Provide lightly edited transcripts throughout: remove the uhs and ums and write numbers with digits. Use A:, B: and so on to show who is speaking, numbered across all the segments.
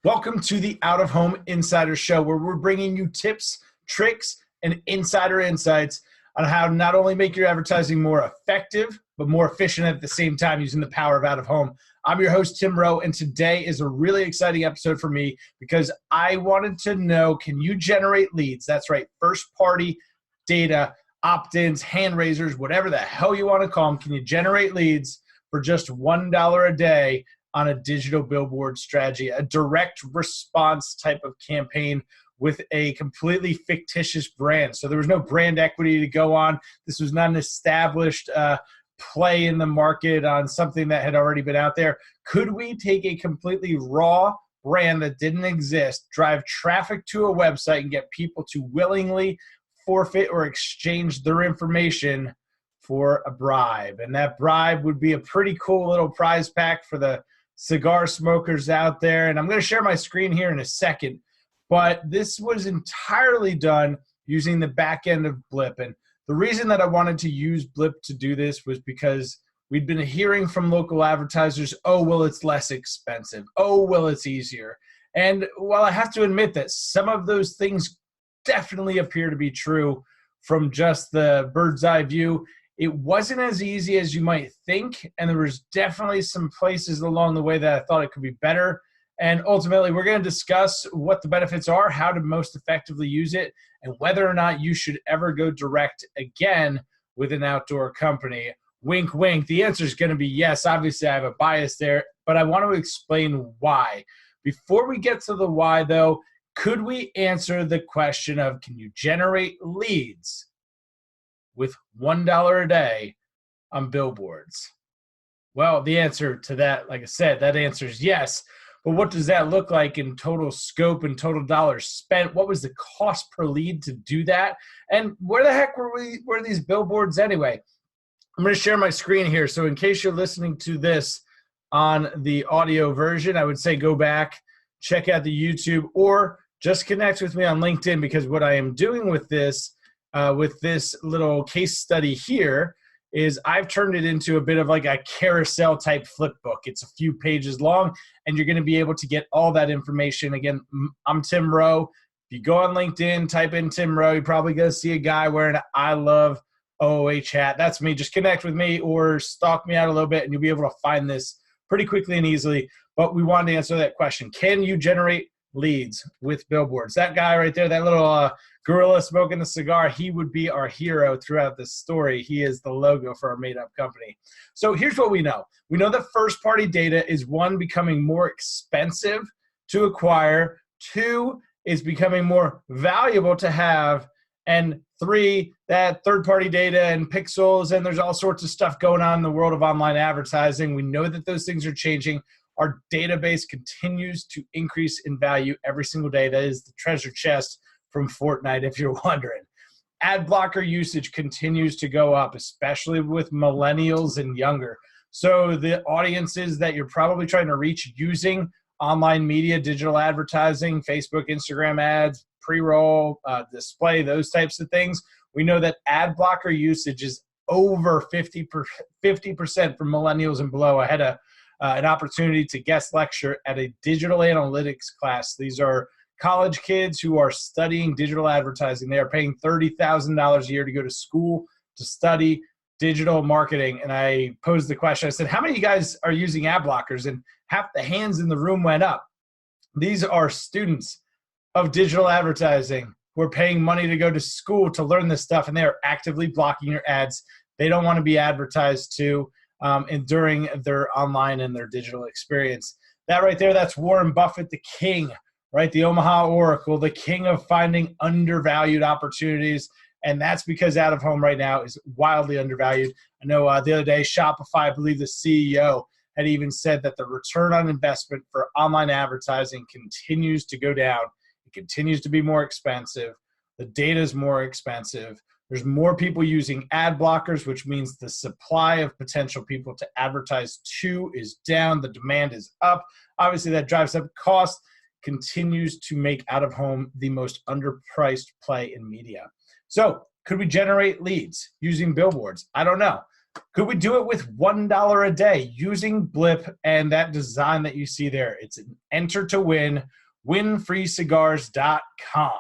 A: Welcome to the Out of Home Insider Show, where we're bringing you tips, tricks, and insider insights on how to not only make your advertising more effective, but more efficient at the same time using the power of out of home. I'm your host, Tim Rowe, and today is a really exciting episode for me because I wanted to know, can you generate leads? That's right, first-party data, opt-ins, hand raisers, whatever the hell you want to call them. Can you generate leads for just $1 a day on a digital billboard strategy, a direct response type of campaign with a completely fictitious brand? So there was no brand equity to go on. This was not an established play in the market on something that had already been out there. Could we take a completely raw brand that didn't exist, drive traffic to a website, and get people to willingly forfeit or exchange their information for a bribe? And that bribe would be a pretty cool little prize pack for the cigar smokers out there. And I'm going to share my screen here in a second, but this was entirely done using the back end of Blip. And the reason that I wanted to use Blip to do this was because we'd been hearing from local advertisers, oh, well, it's less expensive. Oh, well, it's easier. And while I have to admit that some of those things definitely appear to be true from just the bird's eye view, it wasn't as easy as you might think, and there was definitely some places along the way that I thought it could be better. And ultimately, we're going to discuss what the benefits are, how to most effectively use it, and whether or not you should ever go direct again with an outdoor company. Wink, wink. The answer is going to be yes. Obviously, I have a bias there, but I want to explain why. Before we get to the why, though, could we answer the question of, can you generate leads with $1 a day on billboards? Well, the answer to that, like I said, that answer is yes. But what does that look like in total scope and total dollars spent? What was the cost per lead to do that? And where the heck were these billboards anyway? I'm going to share my screen here. So in case you're listening to this on the audio version, I would say go back, check out the YouTube, or just connect with me on LinkedIn, because what I am doing with this little case study here is I've turned it into a bit of like a carousel type flip book. It's a few pages long, and you're going to be able to get all that information. Again, I'm Tim Rowe. If you go on LinkedIn, type in Tim Rowe, you're probably going to see a guy wearing an I love OOH hat. That's me. Just connect with me or stalk me out a little bit, and you'll be able to find this pretty quickly and easily. But we wanted to answer that question. Can you generate leads with billboards? That guy right there, that little gorilla smoking the cigar, he would be our hero throughout this story. He is the logo for our made-up company. So here's what we know. We know that first-party data is, one, becoming more expensive to acquire, two, is becoming more valuable to have, and three, that third-party data and pixels, and there's all sorts of stuff going on in the world of online advertising. We know that those things are changing. Our database continues to increase in value every single day. That is the treasure chest from Fortnite, if you're wondering. Ad blocker usage continues to go up, especially with millennials and younger. So the audiences that you're probably trying to reach using online media, digital advertising, Facebook, Instagram ads, pre-roll, display, those types of things, we know that ad blocker usage is over 50% for millennials and below. I had an opportunity to guest lecture at a digital analytics class. These are college kids who are studying digital advertising. They are paying $30,000 a year to go to school to study digital marketing. And I posed the question. I said, how many of you guys are using ad blockers? And half the hands in the room went up. These are students of digital advertising who are paying money to go to school to learn this stuff, and they are actively blocking your ads. They don't want to be advertised to and during their online and their digital experience. That right there, that's Warren Buffett, the king, right? The Omaha Oracle, the king of finding undervalued opportunities. And that's because out of home right now is wildly undervalued. I know the other day, Shopify, I believe the CEO had even said that the return on investment for online advertising continues to go down. It continues to be more expensive. The data is more expensive. There's more people using ad blockers, which means the supply of potential people to advertise to is down. The demand is up. Obviously, that drives up cost, continues to make out-of-home the most underpriced play in media. So could we generate leads using billboards? I don't know. Could we do it with $1 a day using Blip and that design that you see there? It's an enter to win, winfreecigars.com.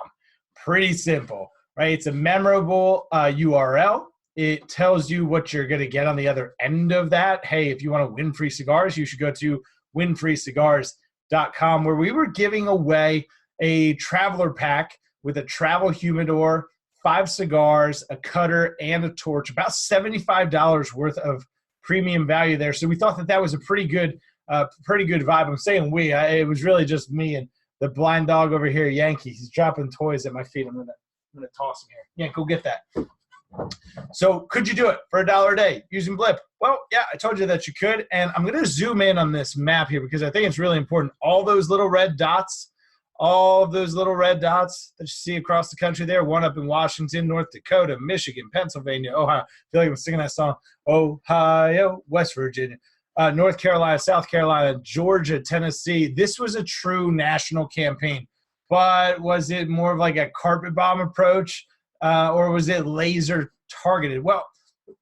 A: Pretty simple, right? It's a memorable URL. It tells you what you're going to get on the other end of that. Hey, if you want to win free cigars, you should go to winfreecigars.com, where we were giving away a traveler pack with a travel humidor, 5 cigars, a cutter, and a torch, about $75 worth of premium value there. So we thought that was a pretty good vibe. I'm saying we. It was really just me and the blind dog over here, Yankee. He's dropping toys at my feet. I'm gonna toss him here. Yeah, go get that. So could you do it for $1 a day using Blip? Well, yeah, I told you that you could. And I'm going to zoom in on this map here because I think it's really important. All those little red dots that you see across the country there, one up in Washington, North Dakota, Michigan, Pennsylvania, Ohio. I feel like I'm singing that song. Ohio, West Virginia, North Carolina, South Carolina, Georgia, Tennessee. This was a true national campaign. But was it more of like a carpet bomb approach? Or was it laser targeted? Well,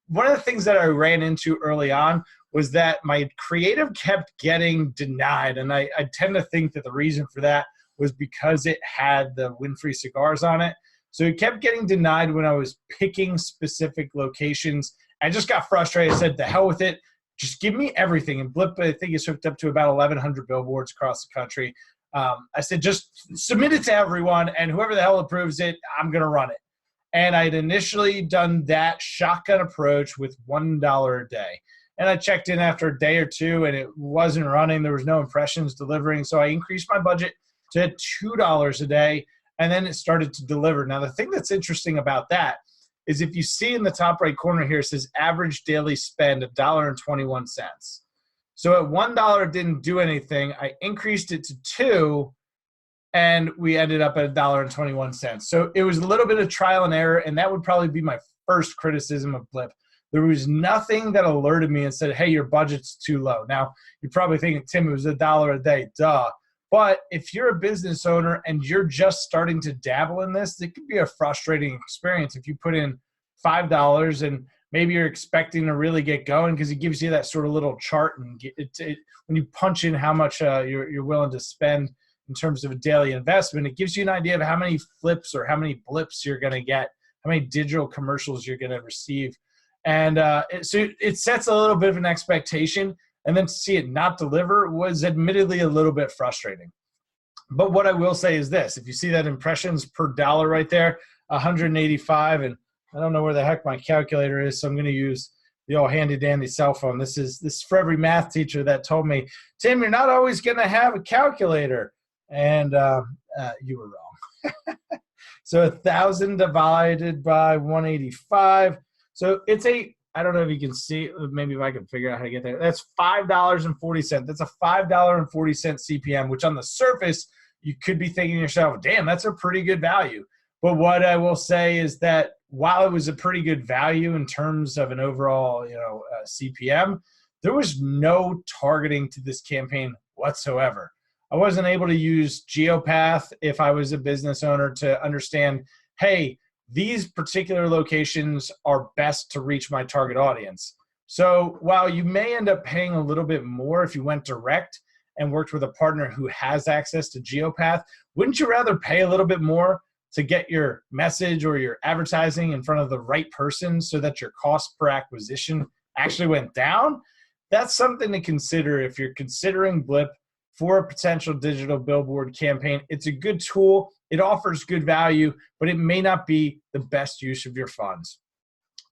A: one of the things that I ran into early on was that my creative kept getting denied. And I tend to think that the reason for that was because it had the Win-Free cigars on it. So it kept getting denied when I was picking specific locations. I just got frustrated. I said, the hell with it. Just give me everything. And Blip, I think, is hooked up to about 1,100 billboards across the country. I said, just submit it to everyone, and whoever the hell approves it, I'm going to run it. And I'd initially done that shotgun approach with $1 a day. And I checked in after a day or two, and it wasn't running. There was no impressions delivering. So I increased my budget to $2 a day, and then it started to deliver. Now, the thing that's interesting about that is if you see in the top right corner here, it says average daily spend $1.21. So at $1 didn't do anything. I increased it to $2, and we ended up at $1.21. So it was a little bit of trial and error, and that would probably be my first criticism of Blip. There was nothing that alerted me and said, hey, your budget's too low. Now, you're probably thinking, Tim, it was $1 a day, duh. But if you're a business owner and you're just starting to dabble in this, it could be a frustrating experience if you put in $5 and maybe you're expecting to really get going because it gives you that sort of little chart. And when you punch in how much you're willing to spend in terms of a daily investment, it gives you an idea of how many flips or how many blips you're going to get, how many digital commercials you're going to receive. And so it sets a little bit of an expectation, and then to see it not deliver was admittedly a little bit frustrating. But what I will say is this: if you see that impressions per dollar right there, 185, and I don't know where the heck my calculator is, so I'm going to use the old handy-dandy cell phone. This is for every math teacher that told me, Tim, you're not always going to have a calculator. And you were wrong. So 1,000 divided by 185. So it's I don't know if you can see, maybe if I can figure out how to get there. That's $5.40. That's a $5.40 CPM, which on the surface, you could be thinking to yourself, damn, that's a pretty good value. But what I will say is that while it was a pretty good value in terms of an overall, CPM, there was no targeting to this campaign whatsoever. I wasn't able to use Geopath if I was a business owner to understand, hey, these particular locations are best to reach my target audience. So while you may end up paying a little bit more if you went direct and worked with a partner who has access to Geopath, wouldn't you rather pay a little bit more to get your message or your advertising in front of the right person so that your cost per acquisition actually went down? That's something to consider if you're considering Blip for a potential digital billboard campaign. It's a good tool. It offers good value, but it may not be the best use of your funds.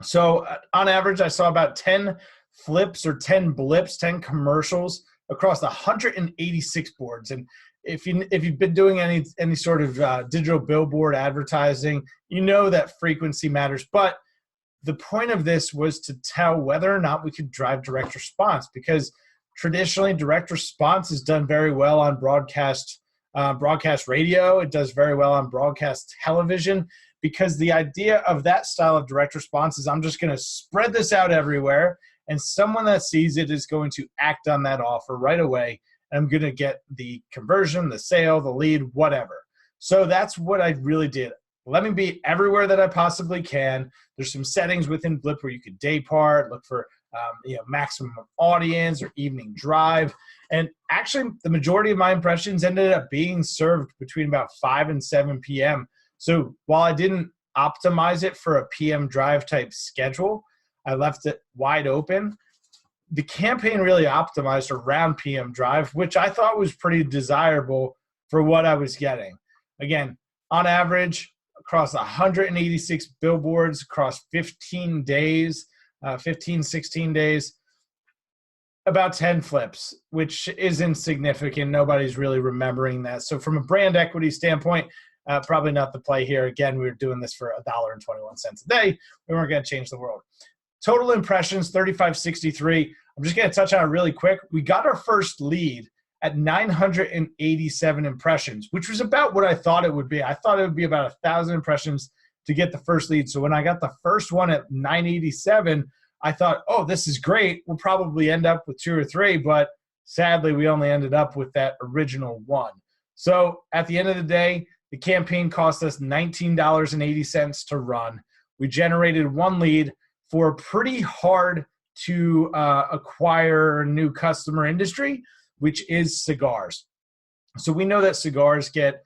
A: So on average, I saw about 10 flips or 10 blips, 10 commercials across 186 boards. And if you've been doing any sort of digital billboard advertising, you know that frequency matters. But the point of this was to tell whether or not we could drive direct response, because traditionally direct response is done very well on broadcast radio. It does very well on broadcast television, because the idea of that style of direct response is I'm just going to spread this out everywhere, and someone that sees it is going to act on that offer right away. I'm going to get the conversion, the sale, the lead, whatever. So that's what I really did. let me be everywhere that I possibly can. There's some settings within Blip where you could day part, look for maximum audience or evening drive. And actually, the majority of my impressions ended up being served between about 5 and 7 p.m. So while I didn't optimize it for a PM drive type schedule, I left it wide open. The campaign really optimized around PM drive, which I thought was pretty desirable for what I was getting. Again, on average, across 186 billboards across 16 days, about 10 flips, which isn't significant. Nobody's really remembering that. So from a brand equity standpoint, probably not the play here. Again, we were doing this for $1.21 a day. We weren't going to change the world. Total impressions, 3,563. I'm just going to touch on it really quick. We got our first lead at 987 impressions, which was about what I thought it would be. I thought it would be about 1,000 impressions to get the first lead. So when I got the first one at 987, I thought, oh, this is great. We'll probably end up with 2 or 3, but sadly, we only ended up with that original one. So at the end of the day, the campaign cost us $19.80 to run. We generated 1 lead for a pretty hard to acquire new customer industry, which is cigars. So we know that cigars get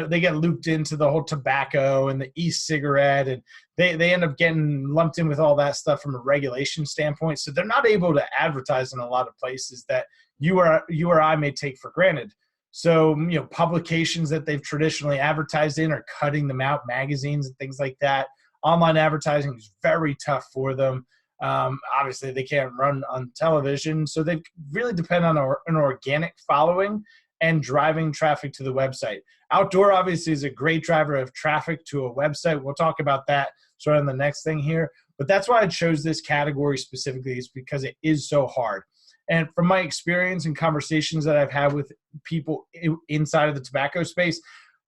A: they get looped into the whole tobacco and the e-cigarette, and they end up getting lumped in with all that stuff from a regulation standpoint. So they're not able to advertise in a lot of places that you or I may take for granted. So, publications that they've traditionally advertised in are cutting them out, magazines and things like that. Online advertising is very tough for them. Obviously, they can't run on television, so they really depend on an organic following and driving traffic to the website. Outdoor, obviously, is a great driver of traffic to a website. We'll talk about that sort of in the next thing here. But that's why I chose this category specifically, is because it is so hard. And from my experience and conversations that I've had with people inside of the tobacco space,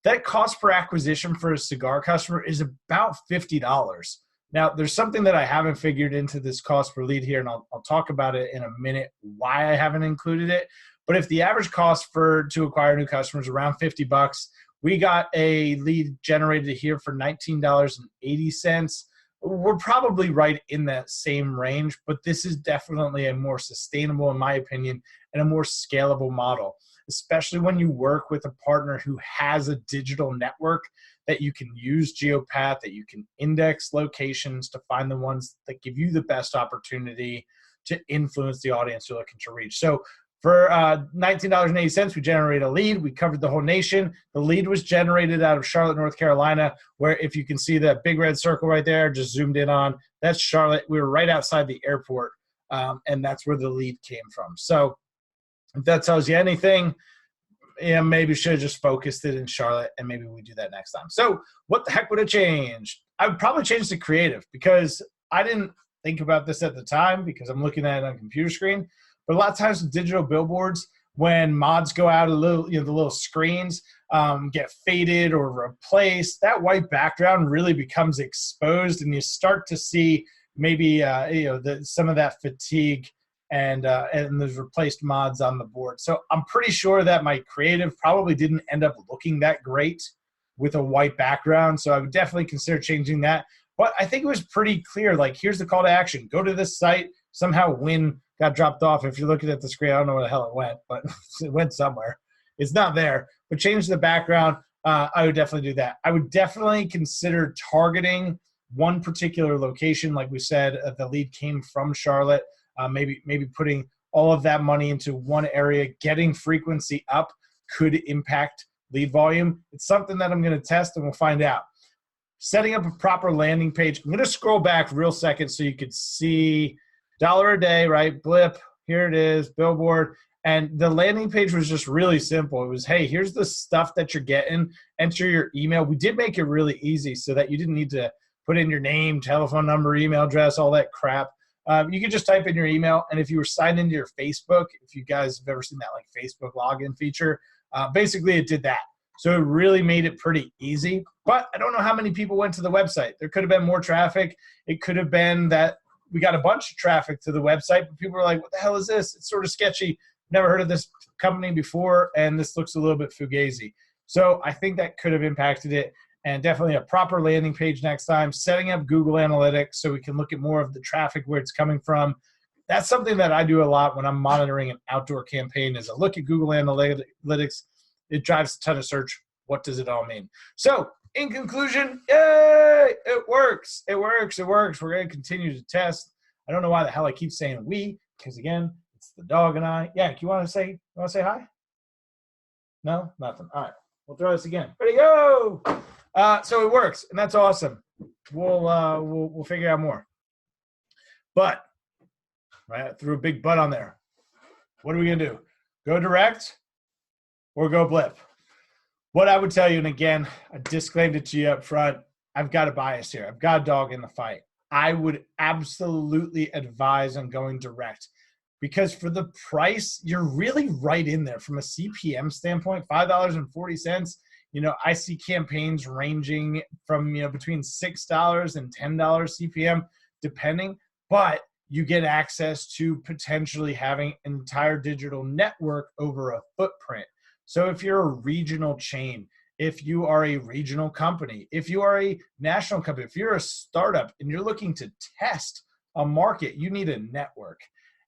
A: that cost per acquisition for a cigar customer is about $50. Now, there's something that I haven't figured into this cost per lead here, and I'll talk about it in a minute, why I haven't included it. But if the average cost to acquire new customers is around $50, we got a lead generated here for $19.80. We're probably right in that same range, but this is definitely a more sustainable, in my opinion, and a more scalable model, especially when you work with a partner who has a digital network that you can use Geopath, that you can index locations to find the ones that give you the best opportunity to influence the audience you're looking to reach. So for $19.80, we generated a lead. We covered the whole nation. The lead was generated out of Charlotte, North Carolina, where if you can see that big red circle right there, just zoomed in on, that's Charlotte. We were right outside the airport, and that's where the lead came from. So if that tells you anything, maybe we should have just focused it in Charlotte, and maybe we do that next time. So what the heck would have changed? I would probably change the creative, because I didn't think about this at the time because I'm looking at it on a computer screen. But a lot of times with digital billboards, when mods go out, the little screens get faded or replaced, that white background really becomes exposed, and you start to see maybe some of that fatigue and there's replaced mods on the board. So I'm pretty sure that my creative probably didn't end up looking that great with a white background. So I would definitely consider changing that. But I think it was pretty clear, like, here's the call to action. Go to this site. Somehow Win got dropped off. If you're looking at the screen, I don't know where the hell it went, but it went somewhere. It's not there. But change the background. I would definitely do that. I would definitely consider targeting one particular location. Like we said, the lead came from Charlotte. Maybe putting all of that money into one area, getting frequency up could impact lead volume. It's something that I'm going to test, and we'll find out. Setting up a proper landing page. I'm going to scroll back real second so you could see $1 a day, right? Blip, here it is, billboard. And the landing page was just really simple. It was, hey, here's the stuff that you're getting. Enter your email. We did make it really easy so that you didn't need to put in your name, telephone number, email address, all that crap. You could just type in your email. And if you were signed into your Facebook, if you guys have ever seen that like Facebook login feature, basically it did that. So it really made it pretty easy. But I don't know how many people went to the website. There could have been more traffic. It could have been that we got a bunch of traffic to the website, but people were like, what the hell is this? It's sort of sketchy. Never heard of this company before, and this looks a little bit fugazi. So I think that could have impacted it. and definitely a proper landing page next time, setting up Google Analytics so we can look at more of the traffic, where it's coming from. That's something that I do a lot when I'm monitoring an outdoor campaign is I look at Google Analytics. It drives a ton of search. What does it all mean? So in conclusion, yay, it works. It works. It works. We're going to continue to test. I don't know why the hell I keep saying we, because again, it's the dog and I. Yeah, you want to say hi? No, nothing. All right, we'll throw this again. Ready, go. So it works, and that's awesome. We'll figure out more. But right, I threw a big but on there. What are we gonna do? Go direct or go blip? What I would tell you, and again, I disclaimed it to you up front, I've got a bias here. I've got a dog in the fight. I would absolutely advise on going direct, because for the price, you're really right in there from a CPM standpoint, $5.40. I see campaigns ranging from, between $6 and $10 CPM, depending, but you get access to potentially having an entire digital network over a footprint. So if you're a regional chain, if you are a regional company, if you are a national company, if you're a startup and you're looking to test a market, you need a network.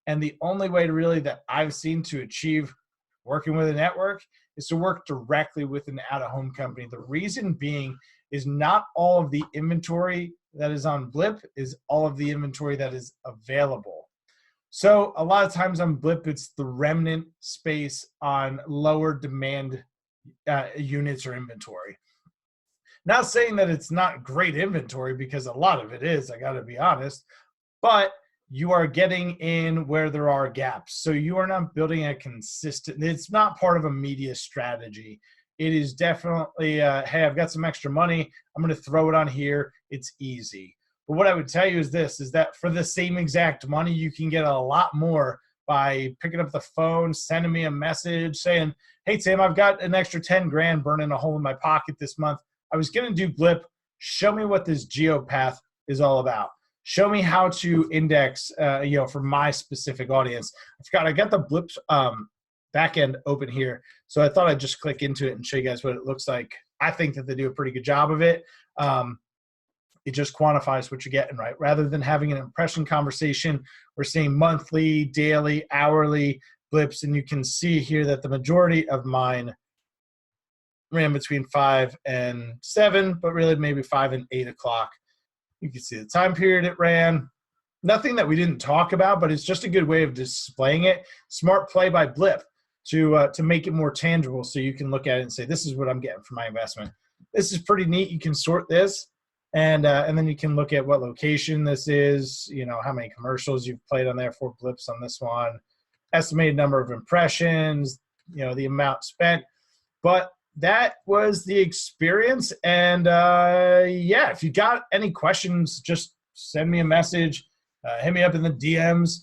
A: And the only way to really that I've seen to achieve working with a network is to work directly with an out-of-home company. The reason being is not all of the inventory that is on Blip is all of the inventory that is available. So a lot of times on Blip, it's the remnant space on lower demand units or inventory. Not saying that it's not great inventory, because a lot of it is, I gotta be honest, but you are getting in where there are gaps. So you are not building a consistent, it's not part of a media strategy. It is definitely, hey, I've got some extra money, I'm gonna throw it on here, it's easy. But what I would tell you is this, is that for the same exact money, you can get a lot more by picking up the phone, sending me a message saying, hey, Tim, I've got an extra 10 grand burning a hole in my pocket this month. I was gonna do Blip. Show me what this GeoPath is all about. Show me how to index, for my specific audience. I got the Blip backend open here, so I thought I'd just click into it and show you guys what it looks like. I think that they do a pretty good job of it. It just quantifies what you're getting, right? Rather than having an impression conversation, we're seeing monthly, daily, hourly blips, and you can see here that the majority of mine ran between 5 and 7, but really maybe 5 and 8 o'clock. You can see the time period it ran. Nothing that we didn't talk about, but it's just a good way of displaying it. Smart play by Blip to make it more tangible, so you can look at it and say, this is what I'm getting for my investment. This is pretty neat. You can sort this, and then you can look at what location this is, how many commercials you've played on there, 4 blips on this one, estimated number of impressions, the amount spent. But that was the experience. And if you got any questions, just send me a message, hit me up in the DMs.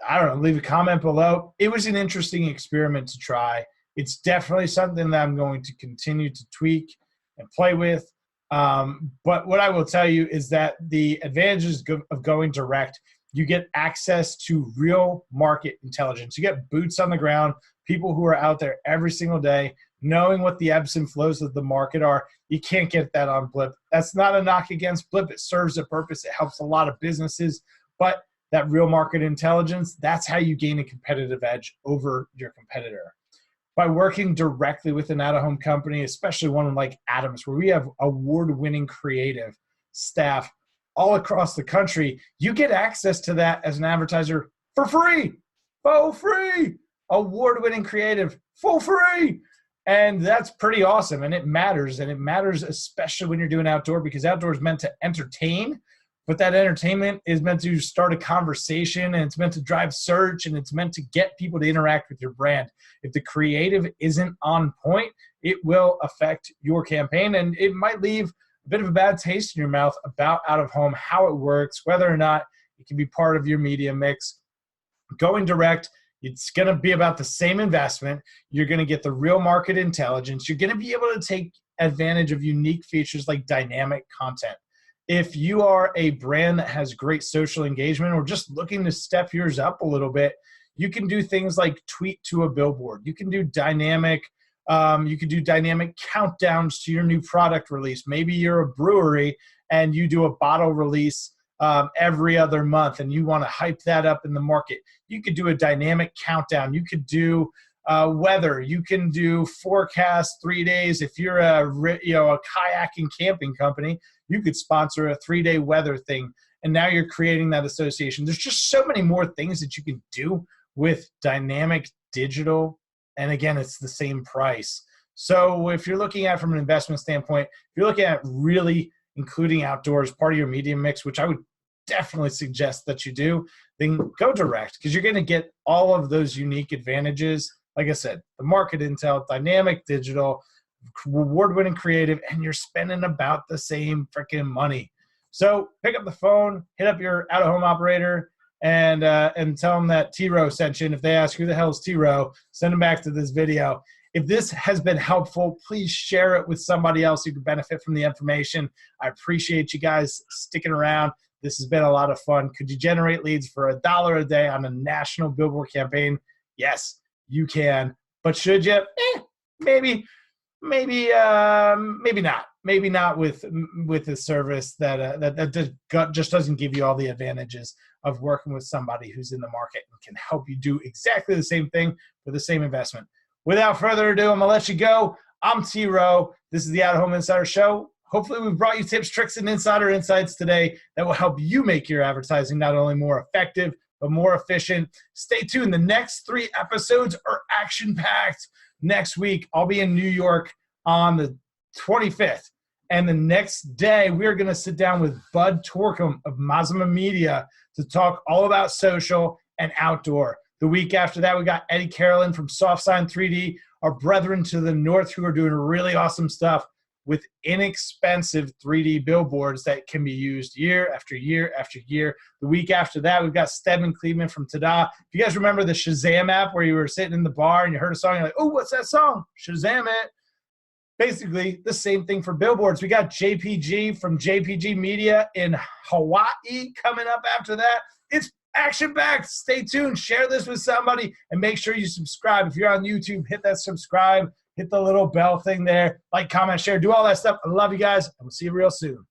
A: I don't know, leave a comment below. It was an interesting experiment to try. It's definitely something that I'm going to continue to tweak and play with. But what I will tell you is that the advantages of going direct, you get access to real market intelligence. You get boots on the ground, people who are out there every single day, knowing what the ebbs and flows of the market are. You can't get that on Blip. That's not a knock against Blip. It serves a purpose. It helps a lot of businesses. But that real market intelligence, that's how you gain a competitive edge over your competitor. By working directly with an out-of-home company, especially one like Adams, where we have award-winning creative staff all across the country, you get access to that as an advertiser for free. For free. Award-winning creative for free. And that's pretty awesome, and it matters. And it matters especially when you're doing outdoor, because outdoor is meant to entertain, but that entertainment is meant to start a conversation, and it's meant to drive search, and it's meant to get people to interact with your brand. If the creative isn't on point, it will affect your campaign, and it might leave a bit of a bad taste in your mouth about out-of-home, how it works, whether or not it can be part of your media mix. Going direct, it's going to be about the same investment. You're going to get the real market intelligence. You're going to be able to take advantage of unique features like dynamic content. If you are a brand that has great social engagement or just looking to step yours up a little bit, you can do things like tweet to a billboard. You can do dynamic You could do dynamic countdowns to your new product release. Maybe you're a brewery and you do a bottle release every other month and you want to hype that up in the market. You could do a dynamic countdown. You could do weather. You can do forecast 3 days. If you're a kayaking camping company, you could sponsor a 3-day weather thing. And now you're creating that association. There's just so many more things that you can do with dynamic digital. And again, it's the same price. So if you're looking at it from an investment standpoint, if you're looking at really including outdoors part of your media mix, which I would definitely suggest that you do, then go direct, because you're going to get all of those unique advantages. Like I said, the market intel, dynamic digital, award-winning creative, and you're spending about the same freaking money. So pick up the phone, hit up your out-of-home operator, and tell them that T-Row sent you. And if they ask who the hell is T-Row, send them back to this video. If this has been helpful, please share it with somebody else who could benefit from the information. I appreciate you guys sticking around. This has been a lot of fun. Could you generate leads for $1 a day on a national billboard campaign? Yes, you can. But should you? Maybe not. Maybe not with a service that just doesn't give you all the advantages of working with somebody who's in the market and can help you do exactly the same thing for the same investment. Without further ado, I'm going to let you go. I'm T-Row. This is the Out of Home Insider Show. Hopefully we've brought you tips, tricks, and insider insights today that will help you make your advertising not only more effective, but more efficient. Stay tuned. The next 3 episodes are action-packed. Next week, I'll be in New York on the 25th. And the next day, we're going to sit down with Bud Torkham of Mazama Media to talk all about social and outdoor. The week after that, we got Eddie Carolyn from Soft Sign 3D, our brethren to the north who are doing really awesome stuff with inexpensive 3D billboards that can be used year after year after year. The week after that, we've got Stedman Cleveland from Tada. If you guys remember the Shazam app where you were sitting in the bar and you heard a song, you're like, oh, what's that song? Shazam it. Basically, the same thing for billboards. We got JPG from JPG Media in Hawaii coming up after that. It's action-packed. Stay tuned. Share this with somebody and make sure you subscribe. If you're on YouTube, hit that subscribe. Hit the little bell thing there. Like, comment, share. Do all that stuff. I love you guys, and we'll see you real soon.